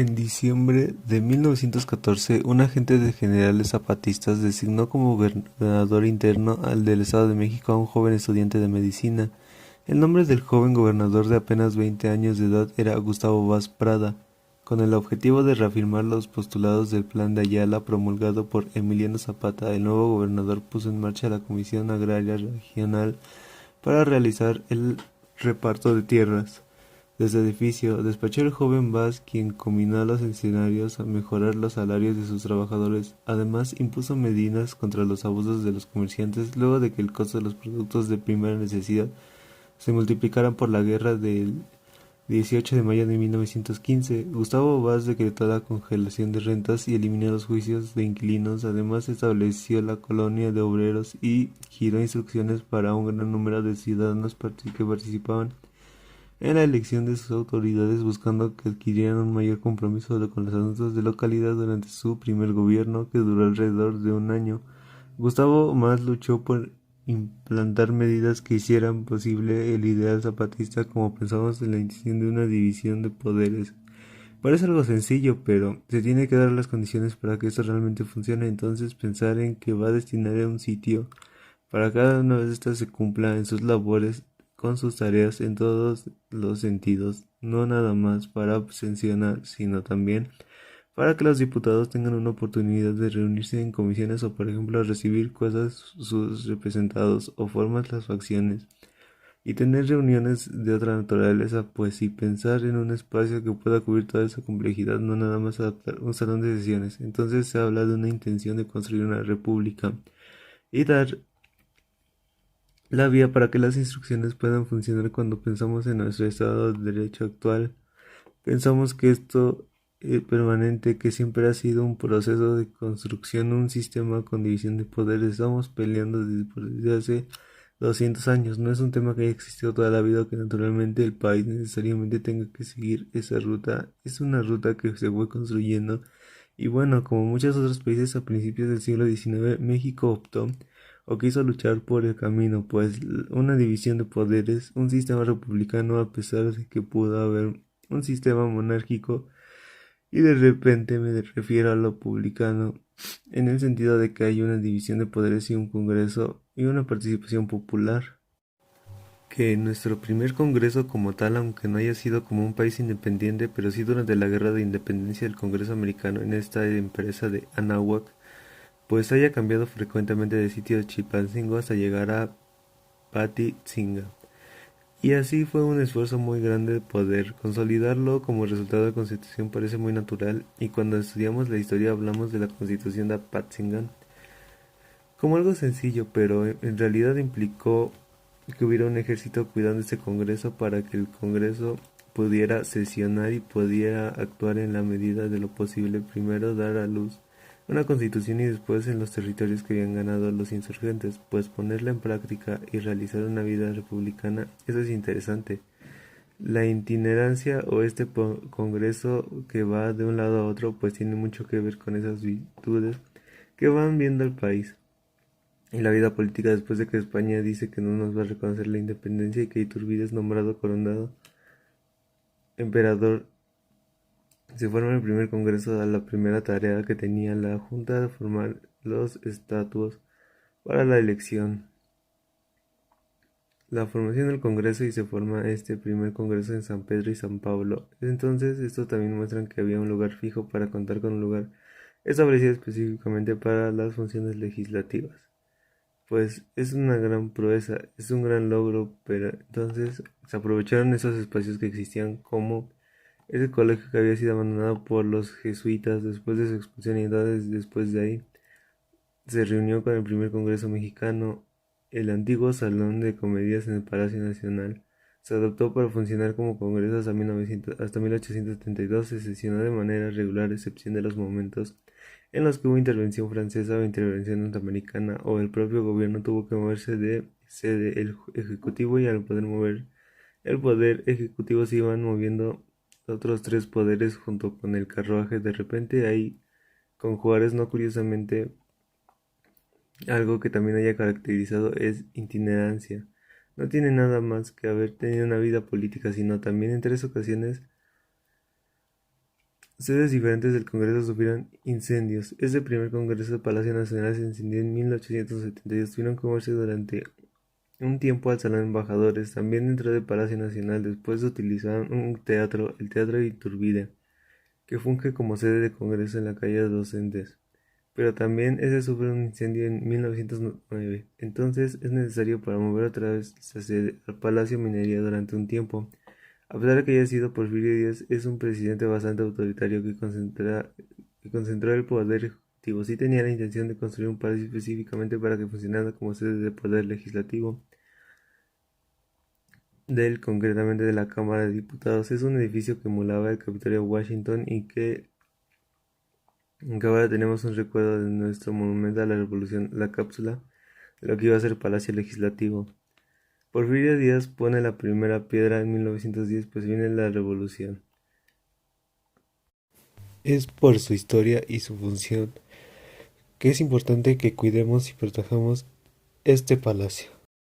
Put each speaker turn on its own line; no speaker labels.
En diciembre de 1914, un agente de generales zapatistas designó como gobernador interno al del Estado de México a un joven estudiante de medicina. El nombre del joven gobernador de apenas 20 años de edad era Gustavo Vaz Prada, con el objetivo de reafirmar los postulados del Plan de Ayala promulgado por Emiliano Zapata. El nuevo gobernador puso en marcha la Comisión Agraria Regional para realizar el reparto de tierras. Desde el edificio, despachó el joven Vaz, quien combinó a los funcionarios a mejorar los salarios de sus trabajadores. Además, impuso medidas contra los abusos de los comerciantes luego de que el costo de los productos de primera necesidad se multiplicaran por la guerra del 18 de mayo de 1915. Gustavo Vaz decretó la congelación de rentas y eliminó los juicios de inquilinos. Además, estableció la colonia de obreros y giró instrucciones para un gran número de ciudadanos que participaban en la elección de sus autoridades, buscando que adquirieran un mayor compromiso con los asuntos de localidad durante su primer gobierno, que duró alrededor de un año. Gustavo más luchó por implantar medidas que hicieran posible el ideal zapatista, como pensamos en la intención de una división de poderes. Parece algo sencillo, pero se tiene que dar las condiciones para que esto realmente funcione. Entonces, pensar en que va a destinar a un sitio para cada una de estas se cumpla en sus labores, con sus tareas en todos los sentidos, no nada más para abstencionar, sino también para que los diputados tengan una oportunidad de reunirse en comisiones o, por ejemplo, recibir cosas sus representados o formas las facciones y tener reuniones de otra naturaleza, pues si pensar en un espacio que pueda cubrir toda esa complejidad, no nada más adaptar un salón de sesiones. Entonces se habla de una intención de construir una república y dar la vía para que las instrucciones puedan funcionar. Cuando pensamos en nuestro estado de derecho actual, pensamos que esto permanente, que siempre ha sido un proceso de construcción, un sistema con división de poderes, estamos peleando desde hace 200 años. No es un tema que haya existido toda la vida, que naturalmente el país necesariamente tenga que seguir esa ruta. Es una ruta que se fue construyendo. Y bueno, como muchos otros países a principios del siglo XIX, México optó o quiso luchar por el camino, pues una división de poderes, un sistema republicano, a pesar de que pudo haber un sistema monárquico, y de repente me refiero a lo publicano, en el sentido de que hay una división de poderes y un congreso y una participación popular. Que nuestro primer congreso como tal, aunque no haya sido como un país independiente, pero sí durante la guerra de independencia del Congreso americano en esta empresa de Anáhuac, pues haya cambiado frecuentemente de sitio de Chilpancingo hasta llegar a Patitzinga. Y así fue un esfuerzo muy grande de poder consolidarlo. Como resultado de la Constitución parece muy natural, y cuando estudiamos la historia hablamos de la Constitución de Apatzingán como algo sencillo, pero en realidad implicó que hubiera un ejército cuidando este Congreso para que el Congreso pudiera sesionar y pudiera actuar en la medida de lo posible, primero dar a luz una constitución y después en los territorios que habían ganado los insurgentes, pues ponerla en práctica y realizar una vida republicana, eso es interesante. La itinerancia o este congreso que va de un lado a otro, pues tiene mucho que ver con esas virtudes que van viendo al país y la vida política después de que España dice que no nos va a reconocer la independencia y que Iturbide es nombrado coronado emperador. Se forma el primer congreso. A la primera tarea que tenía la Junta de formar los estatutos para la elección, la formación del congreso, y se forma este primer congreso en San Pedro y San Pablo. Entonces esto también muestran que había un lugar fijo para contar con un lugar establecido específicamente para las funciones legislativas. Pues es una gran proeza, es un gran logro, pero entonces se aprovecharon esos espacios que existían, como ese colegio que había sido abandonado por los jesuitas después de su expulsión, y entonces después de ahí se reunió con el primer Congreso Mexicano. El antiguo Salón de Comedias en el Palacio Nacional se adoptó para funcionar como Congreso hasta 1872. Se sesionó de manera regular, a excepción de los momentos en los que hubo intervención francesa o intervención norteamericana, o el propio gobierno tuvo que moverse de sede el ejecutivo, y al poder mover el poder ejecutivo se iban moviendo otros tres poderes junto con el carruaje. De repente ahí con Juárez, no curiosamente, algo que también haya caracterizado es itinerancia. No tiene nada más que haber tenido una vida política, sino también en tres ocasiones sedes diferentes del Congreso sufrieron incendios. Este primer Congreso del Palacio Nacional se encendió en 1872. Tuvieron que moverse durante un tiempo al Salón de Embajadores. También dentro del Palacio Nacional. Después utilizaron un teatro, el Teatro Iturbide, que funge como sede de Congreso en la calle de Docentes. Pero también ese sufre un incendio en 1909. Entonces es necesario para mover otra vez esa sede al Palacio Minería durante un tiempo. A pesar de que haya sido Porfirio Díaz, es un presidente bastante autoritario que concentró el poder ejecutivo. Sí tenía la intención de construir un palacio específicamente para que funcionara como sede de poder legislativo concretamente de la Cámara de Diputados. Es un edificio que emulaba el Capitolio de Washington y que ahora tenemos un recuerdo de nuestro monumento a la revolución, la cápsula de lo que iba a ser Palacio Legislativo. Porfirio Díaz pone la primera piedra en 1910, pues viene la revolución. Es por su historia y su función que es importante que cuidemos y protejamos este palacio.